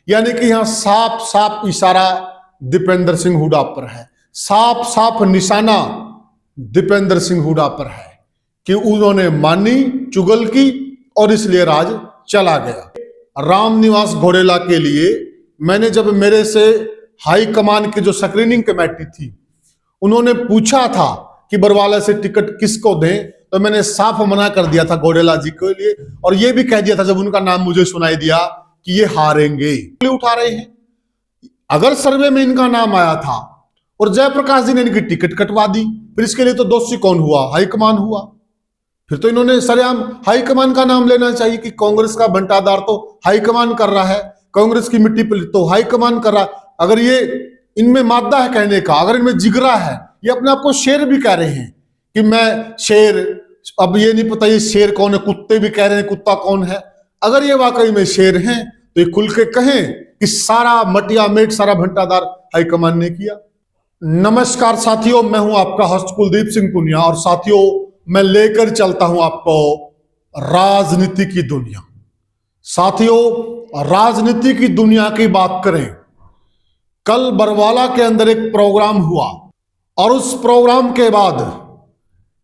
यानी कि यहां साफ साफ इशारा दीपेंद्र सिंह हुड्डा पर है, साफ साफ निशाना दीपेंद्र सिंह हुड्डा पर है कि उन्होंने मानी चुगल की और इसलिए राज चला गया। रामनिवास घोडेला के लिए मैंने जब मेरे से हाई कमान की जो स्क्रीनिंग कमेटी थी उन्होंने पूछा था कि बरवाला से टिकट किसको दें, तो मैंने साफ मना कर दिया था घोडेला जी के लिए, और ये भी कह दिया था जब उनका नाम मुझे सुनाई दिया कि ये हारेंगे। उठा रहे हैं, अगर सर्वे में इनका नाम आया था और जयप्रकाश जी ने इनकी टिकट कटवा दी, फिर इसके लिए तो दोषी कौन हुआ? हाईकमान हुआ। फिर तो इन्होंने सरेआम हाईकमान का नाम लेना चाहिए कि कांग्रेस का बंटादार तो हाईकमान कर रहा है, कांग्रेस की मिट्टी पर तो हाईकमान कर रहा है। अगर ये इनमें मादा है कहने का, अगर इनमें जिगरा है, ये अपने आप को शेर भी कह रहे हैं कि मैं शेर, अब ये नहीं पता ये शेर कौन है, कुत्ते भी कह रहे हैं कुत्ता कौन है। अगर ये वाकई में शेर हैं तो ये खुल के कहें कि सारा मटिया मेट सारा भंटादार हाईकमान ने किया। नमस्कार साथियों, मैं हूं आपका होस्ट कुलदीप सिंह पुनिया, और साथियों मैं लेकर चलता हूं आपको राजनीति की दुनिया। साथियों राजनीति की दुनिया की बात करें, कल बरवाला के अंदर एक प्रोग्राम हुआ और उस प्रोग्राम के बाद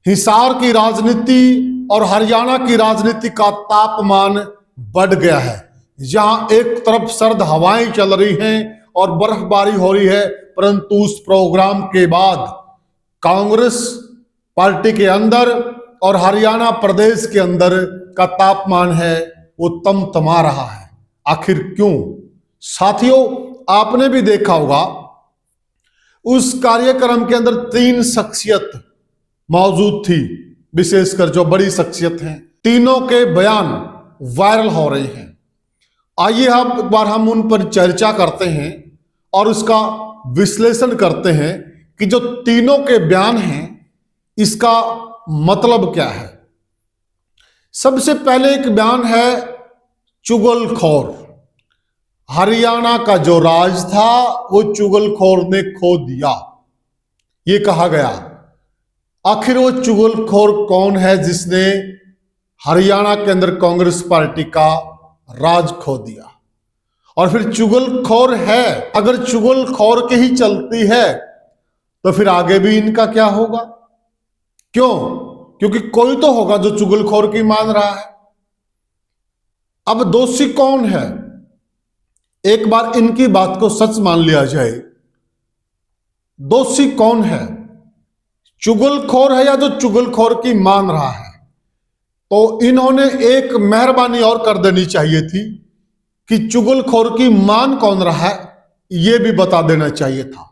हिसार की राजनीति और हरियाणा की राजनीति का तापमान बढ़ गया है। जहां एक तरफ सर्द हवाएं चल रही हैं और बर्फबारी हो रही है, परंतु उस प्रोग्राम के बाद कांग्रेस पार्टी के अंदर और हरियाणा प्रदेश के अंदर का तापमान है वो तमतमा रहा है। आखिर क्यों? साथियों आपने भी देखा होगा उस कार्यक्रम के अंदर 3 शख्सियत मौजूद थी, विशेषकर जो बड़ी शख्सियत हैं, तीनों के बयान वायरल हो रहे हैं। आइए अब एक बार हम उन पर चर्चा करते हैं और उसका विश्लेषण करते हैं कि जो तीनों के बयान हैं इसका मतलब क्या है। सबसे पहले एक बयान है चुगलखोर। हरियाणा का जो राज था वो चुगलखोर ने खो दिया, ये कहा गया। आखिर वो चुगलखोर कौन है जिसने हरियाणा के अंदर कांग्रेस पार्टी का राज खो दिया? और फिर चुगलखोर है, अगर चुगलखोर के ही चलती है तो फिर आगे भी इनका क्या होगा? क्यों? क्योंकि कोई तो होगा जो चुगलखोर की मान रहा है। अब दोषी कौन है? एक बार इनकी बात को सच मान लिया जाए, दोषी कौन है? चुगलखोर है या जो चुगलखोर की मान रहा है? तो इन्होंने एक मेहरबानी और कर देनी चाहिए थी कि चुगलखोर की मान कौन रहा है यह भी बता देना चाहिए था,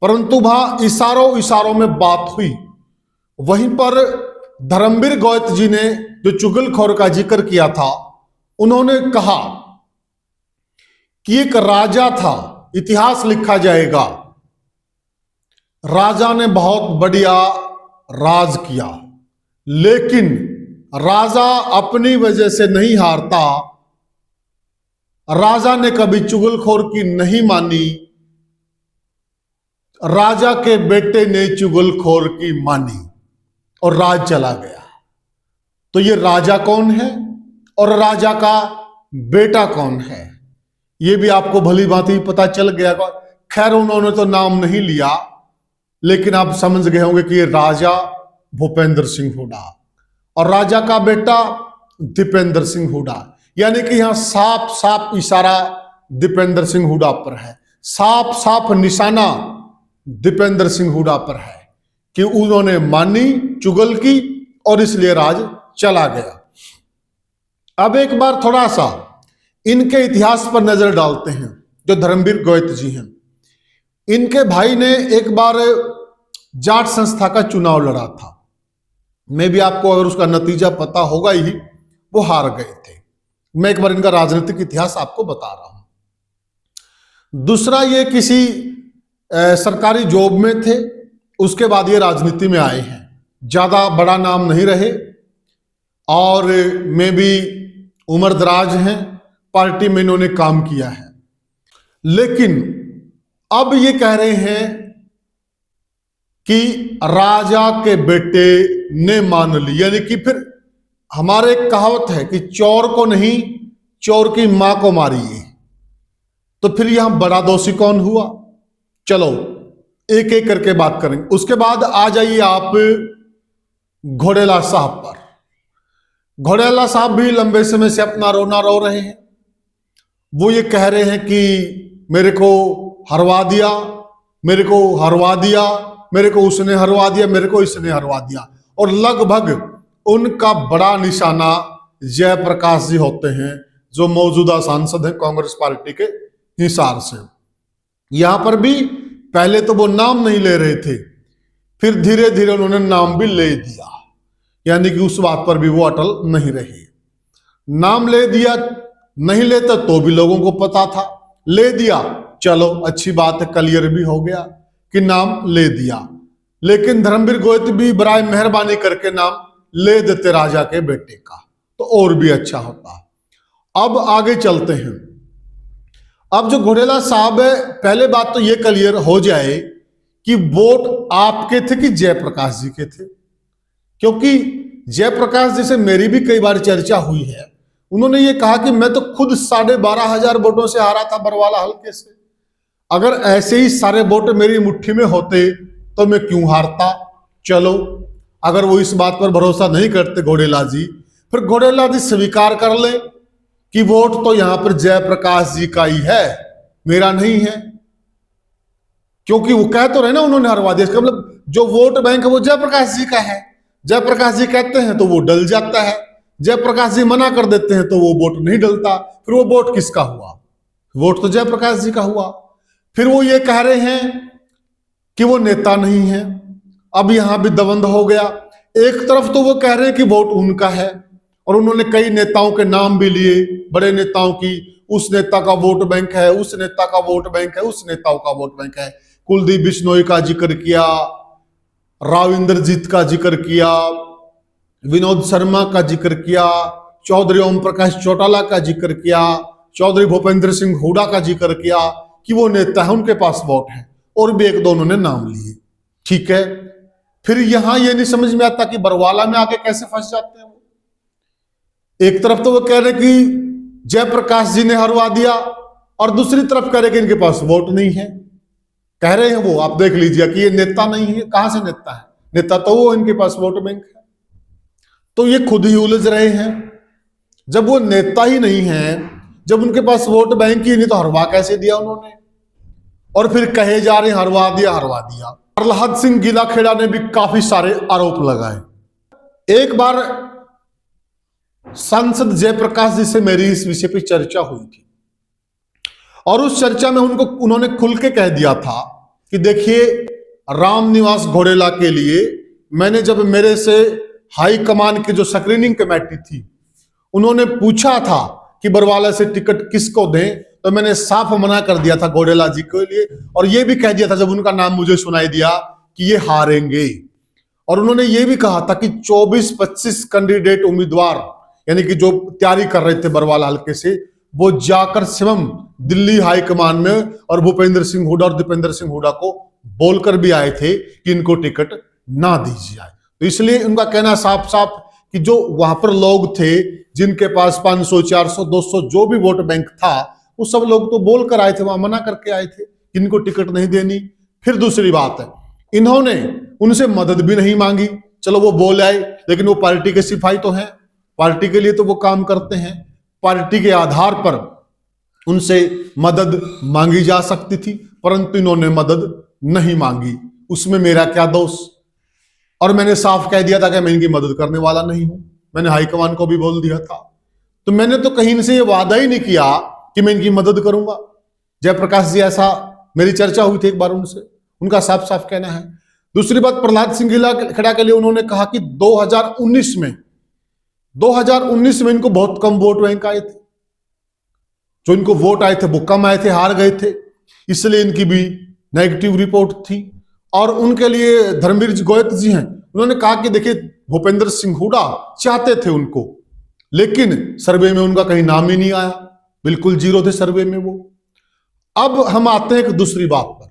परंतु वहां इशारों इशारों में बात हुई। वहीं पर धर्मवीर गौत जी ने जो चुगलखोर का जिक्र किया था, उन्होंने कहा कि एक राजा था, इतिहास लिखा जाएगा, राजा ने बहुत बढ़िया राज किया, लेकिन राजा अपनी वजह से नहीं हारता, राजा ने कभी चुगलखोर की नहीं मानी, राजा के बेटे ने चुगलखोर की मानी और राज चला गया। तो ये राजा कौन है और राजा का बेटा कौन है ये भी आपको भली भांति पता चल गया। खैर उन्होंने तो नाम नहीं लिया, लेकिन आप समझ गए होंगे कि ये राजा भूपेंद्र सिंह हुड्डा और राजा का बेटा दीपेंद्र सिंह हुड्डा। यानी कि यहां साफ साफ इशारा दीपेंद्र सिंह हुड्डा पर है, साफ साफ निशाना दीपेंद्र सिंह हुड्डा पर है कि उन्होंने मानी चुगल की और इसलिए राज चला गया। अब एक बार थोड़ा सा इनके इतिहास पर नजर डालते हैं। जो धर्मवीर गौत जी हैं, इनके भाई ने एक बार जाट संस्था का चुनाव लड़ा था। मैं भी आपको अगर उसका नतीजा पता होगा ही, वो हार गए थे। मैं एक बार इनका राजनीतिक इतिहास आपको बता रहा हूं। दूसरा, ये किसी सरकारी जॉब में थे, उसके बाद ये राजनीति में आए हैं। ज्यादा बड़ा नाम नहीं रहे और में भी उम्र दराज हैं, पार्टी में इन्होंने काम किया है। लेकिन अब ये कह रहे हैं कि राजा के बेटे ने मान ली। यानी कि फिर हमारे एक कहावत है कि चोर को नहीं, चोर की मां को मारिए। तो फिर यहां बड़ा दोषी कौन हुआ? चलो एक एक करके बात करेंगे। उसके बाद आ जाइए आप घोड़ेला साहब पर। घोड़ेला साहब भी लंबे समय से अपना रोना रो रहे हैं। वो ये कह रहे हैं कि मेरे को हरवा दिया, मेरे को हरवा दिया, मेरे को उसने हरवा दिया, मेरे को इसने हरवा दिया। और लगभग उनका बड़ा निशाना जयप्रकाश जी होते हैं, जो मौजूदा सांसद हैं कांग्रेस पार्टी के हिसार से। यहां पर भी पहले तो वो नाम नहीं ले रहे थे, फिर धीरे धीरे उन्होंने नाम भी ले दिया, यानी कि उस बात पर भी वो अटल नहीं रहे। नाम ले दिया, नहीं लेता तो भी लोगों को पता था, ले दिया, चलो अच्छी बात है, क्लियर भी हो गया कि नाम ले दिया। लेकिन धर्मवीर गोयत भी बराए मेहरबानी करके नाम ले देते राजा के बेटे का, तो और भी अच्छा होता। अब आगे चलते हैं। अब जो घोड़ेला साहब है, पहले बात तो ये क्लियर हो जाए कि वोट आपके थे कि जयप्रकाश जी के थे? क्योंकि जयप्रकाश जी से मेरी भी कई बार चर्चा हुई है। उन्होंने ये कहा कि मैं तो खुद 12,500 वोटों से हारा था बरवाला हल्के से। अगर ऐसे ही सारे वोट मेरी मुट्ठी में होते तो मैं क्यों हारता? चलो, अगर वो इस बात पर भरोसा नहीं करते घोड़ेला जी, फिर घोड़ेला जी स्वीकार कर ले कि वोट तो यहां पर जयप्रकाश जी का ही है, मेरा नहीं है। क्योंकि वो कह तो रहे ना उन्होंने हरवा दिया, इसका मतलब जो वोट बैंक है वो जयप्रकाश जी का है। जयप्रकाश जी कहते हैं तो वो डल जाता है, जयप्रकाश जी मना कर देते हैं तो वो वोट नहीं डलता। फिर वो वोट किसका हुआ? वोट तो जयप्रकाश जी का हुआ। फिर वो ये कह रहे हैं कि वो नेता नहीं है। अब यहां भी दबंध हो गया। एक तरफ तो वो कह रहे हैं कि वोट उनका है, और उन्होंने कई नेताओं के नाम भी लिए, बड़े नेताओं की, उस नेता का वोट बैंक है, उस नेता का वोट बैंक है, उस नेताओं का वोट बैंक है। कुलदीप बिश्नोई का जिक्र किया, राव इंद्रजीत का जिक्र किया, विनोद शर्मा का जिक्र किया, चौधरी ओम प्रकाश चौटाला का जिक्र किया, चौधरी भूपेंद्र सिंह हुड्डा का जिक्र किया कि वो नेता है, उनके पास वोट है, और भी एक दो उन्होंने नाम लिए। ठीक है, फिर यहां ये नहीं समझ में आता कि बरवाला में आके कैसे फंस जाते हैं वो। एक तरफ तो वो कह रहे कि जयप्रकाश जी ने हरवा दिया, और दूसरी तरफ कह रहे कि इनके पास वोट नहीं है। कह रहे हैं वो, आप देख लीजिए कि ये नेता नहीं है। कहां से नेता है? नेता तो वो, इनके पास वोट बैंक है। तो ये खुद ही उलझ रहे हैं। जब वो नेता ही नहीं है, जब उनके पास वोट बैंक ही नहीं, तो हरवा कैसे दिया उन्होंने? और फिर कहे जा रहे हरवा दिया, हरवा दिया। प्रहलाद सिंह गिलाखेड़ा ने भी काफी सारे आरोप लगाए। एक बार सांसद जयप्रकाश जी से मेरी इस विषय पर चर्चा हुई थी, और उस चर्चा में उन्होंने खुल के कह दिया था कि देखिए, रामनिवास घोड़ेला के लिए मैंने, जब मेरे से हाई कमान की जो स्क्रीनिंग कमेटी थी, उन्होंने पूछा था कि बरवाला से टिकट किसको दें, तो मैंने साफ मना कर दिया था घोड़ेला जी के लिए। और यह भी कह दिया था जब उनका नाम मुझे सुनाई दिया कि ये हारेंगे। और उन्होंने ये भी कहा था कि 24-25 कैंडिडेट उम्मीदवार, यानी कि जो तैयारी कर रहे थे बरवाला हल्के से, वो जाकर स्वयं दिल्ली हाईकमान में और भूपेंद्र सिंह हुड्डा और दीपेंद्र सिंह हुड्डा को बोलकर भी आए थे कि इनको टिकट ना दी जाए। तो इसलिए उनका कहना साफ साफ कि जो वहां पर लोग थे, जिनके पास 500, 400, 200 जो भी वोट बैंक था, वो सब लोग तो बोल कर आए थे, वहां मना करके आए थे कि इनको टिकट नहीं देनी। फिर दूसरी बात है, इन्होंने उनसे मदद भी नहीं मांगी। चलो वो बोल आए, लेकिन वो पार्टी के सिपाही तो हैं, पार्टी के लिए तो वो काम करते हैं। पार्टी के आधार पर उनसे मदद मांगी जा सकती थी, परंतु इन्होंने मदद नहीं मांगी। उसमें मेरा क्या दोष? और मैंने साफ कह दिया था कि मैं इनकी मदद करने वाला नहीं हूं। मैंने हाईकमान को भी बोल दिया था। तो मैंने तो कहीं से ये वादा ही नहीं किया कि मैं इनकी मदद करूंगा। जयप्रकाश जी, ऐसा मेरी चर्चा हुई थी एक बार उनसे, उनका साफ साफ कहना है। दूसरी बात, प्रहलाद सिंह गिलाखेड़ा के लिए उन्होंने कहा कि 2019 में इनको बहुत कम वोट बैंक आए थे। जो इनको वोट आए थे वो कम आए थे, हार गए थे, इसलिए इनकी भी नेगेटिव रिपोर्ट थी। और उनके लिए धर्मवीर गोयत जी हैं, उन्होंने कहा कि देखिए, भूपेंद्र सिंह हुड्डा चाहते थे उनको, लेकिन सर्वे में उनका कहीं नाम ही नहीं आया, बिल्कुल जीरो थे सर्वे में वो। अब हम आते हैं एक दूसरी बात पर।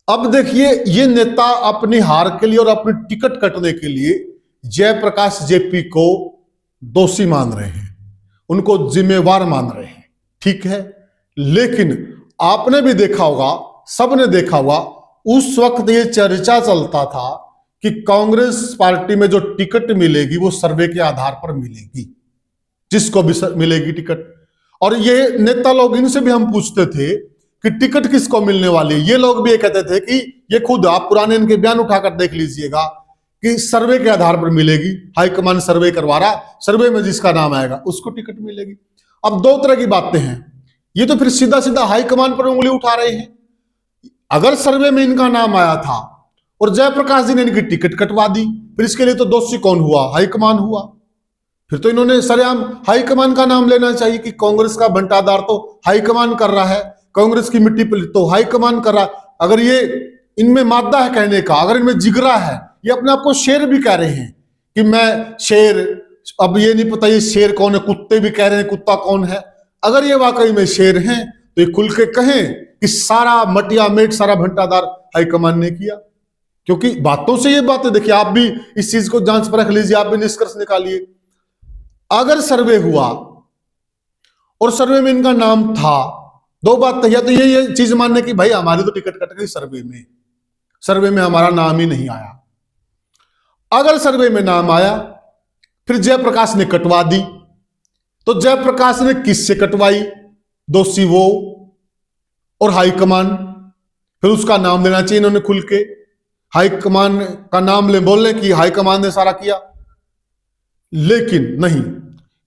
अब देखिए, ये नेता अपनी हार के लिए और अपनी टिकट कटने के लिए जयप्रकाश जेपी को दोषी मान रहे हैं, उनको जिम्मेवार मान रहे हैं। ठीक है, लेकिन आपने भी देखा होगा, सबने देखा होगा, उस वक्त ये चर्चा चलता था कि कांग्रेस पार्टी में जो टिकट मिलेगी वो सर्वे के आधार पर मिलेगी, जिसको भी मिलेगी टिकट। और ये नेता लोग, इनसे भी हम पूछते थे कि टिकट किसको मिलने वाली है। ये लोग भी ये कहते थे कि ये खुद, आप पुराने इनके बयान उठाकर देख लीजिएगा कि सर्वे के आधार पर मिलेगी, हाईकमान सर्वे करवा रहा, सर्वे में जिसका नाम आएगा उसको टिकट मिलेगी। अब दो तरह की बातें हैं, ये तो फिर सीधा सीधा हाईकमान पर उंगली उठा रहे हैं। अगर सर्वे में इनका नाम आया था और जयप्रकाश जी ने इनकी टिकट कटवा दी, फिर इसके लिए तो दोषी कौन हुआ? हाईकमान हुआ। फिर तो इन्होंने सरेआम हाईकमान का नाम लेना चाहिए कि कांग्रेस का बंटादार तो हाईकमान कर रहा है, कांग्रेस की मिट्टी पर तो हाईकमान कर रहा है। अगर ये इनमें मादा है कहने का, अगर इनमें जिगरा है, ये अपने आप को शेर भी कह रहे हैं कि मैं शेर, अब ये नहीं पता ये शेर कौन है, कुत्ते भी कह रहे हैं कुत्ता कौन है। अगर ये वाकई में शेर हैं तो ये खुल के कहें कि सारा मटिया मेट, सारा भंटादार हाईकमान ने किया। क्योंकि बातों से ये बातें देखिए, आप भी इस चीज को जांच परख लीजिए, आप भी निष्कर्ष निकालिए। अगर सर्वे हुआ और सर्वे में इनका नाम था, दो बात, या तो ये चीज मानने की भाई हमारी तो टिकट कट गई, सर्वे में हमारा नाम ही नहीं आया। अगर सर्वे में नाम आया, फिर जयप्रकाश ने कटवा दी, तो जयप्रकाश ने किससे कटवाई? दोषी वो और हाईकमान, फिर उसका नाम लेना चाहिए इन्होंने खुल के, हाईकमान का नाम ले, बोलने की हाईकमान ने सारा किया। लेकिन नहीं,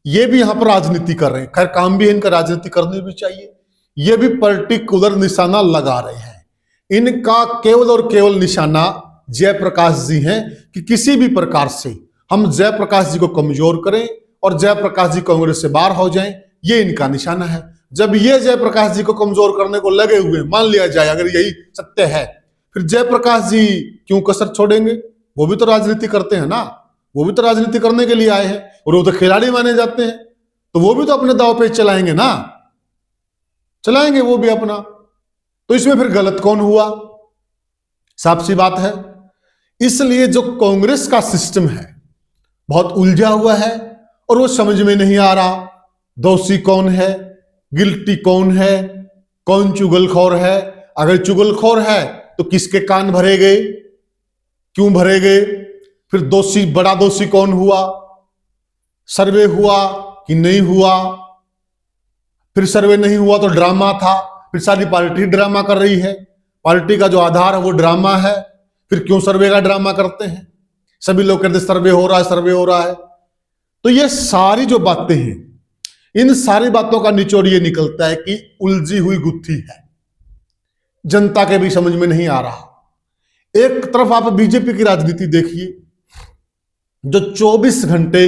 ये भी यहां पर राजनीति कर रहे हैं। खैर, काम भी है इनका, राजनीति करनी भी चाहिए। ये भी पर्टिकुलर निशाना लगा रहे हैं। इनका केवल और केवल निशाना जयप्रकाश जी हैं कि किसी भी प्रकार से हम जयप्रकाश जी को कमजोर करें और जयप्रकाश जी कांग्रेस से बाहर हो जाएं, ये इनका निशाना है। जब ये जयप्रकाश जी को कमजोर करने को लगे हुए, मान लिया जाए अगर यही सत्य है, फिर जयप्रकाश जी क्यों कसर छोड़ेंगे? वो भी तो राजनीति करते हैं ना, वो भी तो राजनीति करने के लिए आए हैं और वो तो खिलाड़ी माने जाते हैं, तो वो भी तो अपने दांव पे चलाएंगे ना, चलाएंगे वो भी अपना। तो इसमें फिर गलत कौन हुआ? साफ सी बात है। इसलिए जो कांग्रेस का सिस्टम है बहुत उलझा हुआ है और वो समझ में नहीं आ रहा, दोषी कौन है, गिल्टी कौन है, कौन चुगलखोर है। अगर चुगलखोर है तो किसके कान भरे गए, क्यों भरे गए? फिर दोषी, बड़ा दोषी कौन हुआ? सर्वे हुआ कि नहीं हुआ? फिर सर्वे नहीं हुआ तो ड्रामा था, फिर सारी पार्टी ड्रामा कर रही है, पार्टी का जो आधार है वो ड्रामा है। फिर क्यों सर्वे का ड्रामा करते हैं? सभी लोग कहते सर्वे हो रहा है, सर्वे हो रहा है। तो ये सारी जो बातें हैं, इन सारी बातों का निचोड़ ये निकलता है कि उलझी हुई गुत्थी है, जनता के भी समझ में नहीं आ रहा। एक तरफ आप बीजेपी की राजनीति देखिए, जो 24 घंटे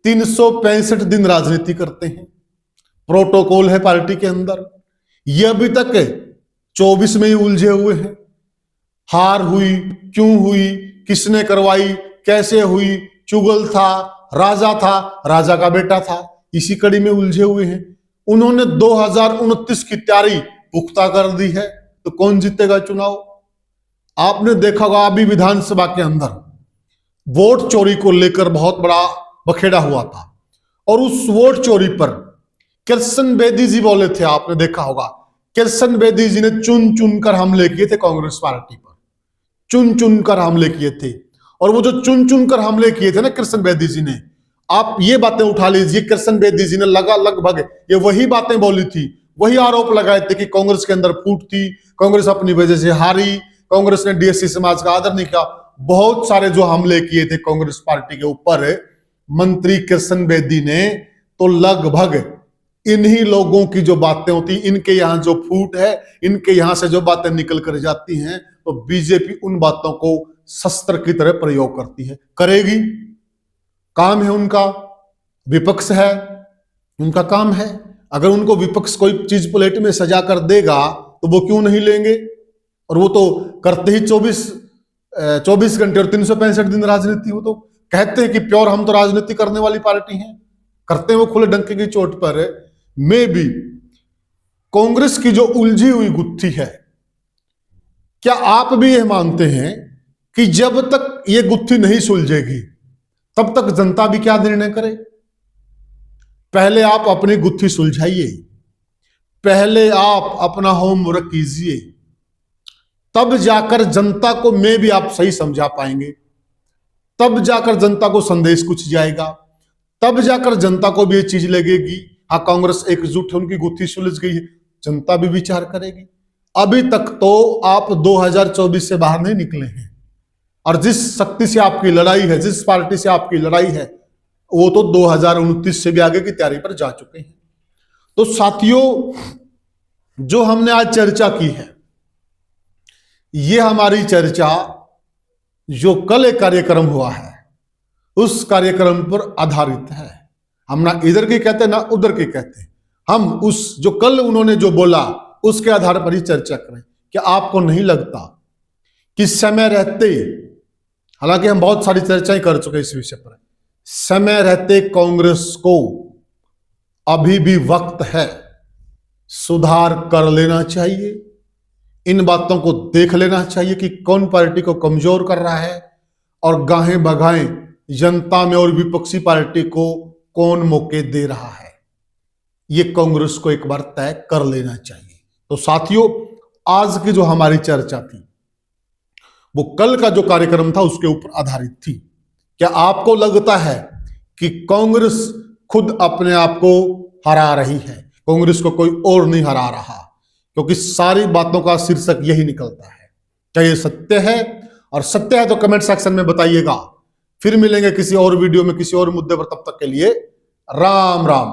365 दिन राजनीति करते हैं, प्रोटोकॉल है पार्टी के अंदर, ये अभी तक 24 में ही उलझे हुए हैं। हार हुई, क्यों हुई, किसने करवाई, कैसे हुई, चुगल था, राजा का बेटा था, इसी कड़ी में उलझे हुए हैं। उन्होंने 2029 की तैयारी पुख्ता कर दी है, तो कौन जीतेगा चुनाव? आपने देखा होगा अभी विधानसभा के अंदर वोट चोरी को लेकर बहुत बड़ा बखेड़ा हुआ था, और उस वोट चोरी पर कृष्ण बेदी जी बोले थे, आपने देखा होगा। कृष्ण बेदी जी ने चुन चुन कर हमले किए थे कांग्रेस पार्टी पर, चुन चुन कर हमले किए थे। और वो जो चुन चुन कर हमले किए थे ना कृष्ण बेदी जी ने, आप ये बातें उठा लीजिए, कृष्ण बेदी जी ने लगभग ये वही बातें बोली थी, वही आरोप लगाए थे कि कांग्रेस के अंदर फूट थी, कांग्रेस अपनी वजह से हारी, कांग्रेस ने डीएससी समाज का आदर नहीं किया। बहुत सारे जो हमले किए थे कांग्रेस पार्टी के ऊपर मंत्री कृष्ण बेदी ने, तो लगभग इन्हीं लोगों की जो बातें होती, इनके यहां जो फूट है, इनके यहां से जो बातें निकल कर जाती हैं, तो बीजेपी उन बातों को शस्त्र की तरह प्रयोग करती है, करेगी। काम है उनका, विपक्ष है, उनका काम है। अगर उनको विपक्ष कोई चीज प्लेट में सजा कर देगा तो वो क्यों नहीं लेंगे? और वो तो करते ही 24 घंटे और 365 दिन राजनीति। हो तो कहते हैं कि प्योर हम तो राजनीति करने वाली पार्टी हैं, करते हैं वो खुले डंके की चोट पर। में भी कांग्रेस की जो उलझी हुई गुत्थी है, क्या आप भी यह मानते हैं कि जब तक ये गुत्थी नहीं सुलझेगी तब तक जनता भी क्या निर्णय करे? पहले आप अपनी गुत्थी सुलझाइए, पहले आप अपना होमवर्क कीजिए, तब जाकर जनता को मैं भी आप सही समझा पाएंगे, तब जाकर जनता को संदेश कुछ जाएगा, तब जाकर जनता को भी ये चीज लगेगी हाँ कांग्रेस एकजुट है, उनकी गुत्थी सुलझ गई है, जनता भी विचार करेगी। अभी तक तो आप 2024 से बाहर नहीं निकले हैं, और जिस शक्ति से आपकी लड़ाई है, जिस पार्टी से आपकी लड़ाई है, वो तो 2029 से भी आगे की तैयारी पर जा चुके हैं। तो साथियों, जो हमने आज चर्चा की है, ये हमारी चर्चा जो कल एक कार्यक्रम हुआ है उस कार्यक्रम पर आधारित है। हम ना इधर के कहते ना उधर के कहते, हम उस जो कल उन्होंने जो बोला उसके आधार पर ही चर्चा करें। क्या आपको नहीं लगता कि समय रहते, हालांकि हम बहुत सारी चर्चाएं कर चुके इस विषय पर, समय रहते कांग्रेस को अभी भी वक्त है, सुधार कर लेना चाहिए, इन बातों को देख लेना चाहिए कि कौन पार्टी को कमजोर कर रहा है और गाहें बगाएं जनता में और विपक्षी पार्टी को कौन मौके दे रहा है, ये कांग्रेस को एक बार तय कर लेना चाहिए। तो साथियों, आज की जो हमारी चर्चा थी वो कल का जो कार्यक्रम था उसके ऊपर आधारित थी। क्या आपको लगता है कि कांग्रेस खुद अपने आप को हरा रही है, कांग्रेस को कोई और नहीं हरा रहा? क्योंकि सारी बातों का शीर्षक यही निकलता है। क्या ये सत्य है? और सत्य है तो कमेंट सेक्शन में बताइएगा। फिर मिलेंगे किसी और वीडियो में किसी और मुद्दे पर, तब तक के लिए राम राम।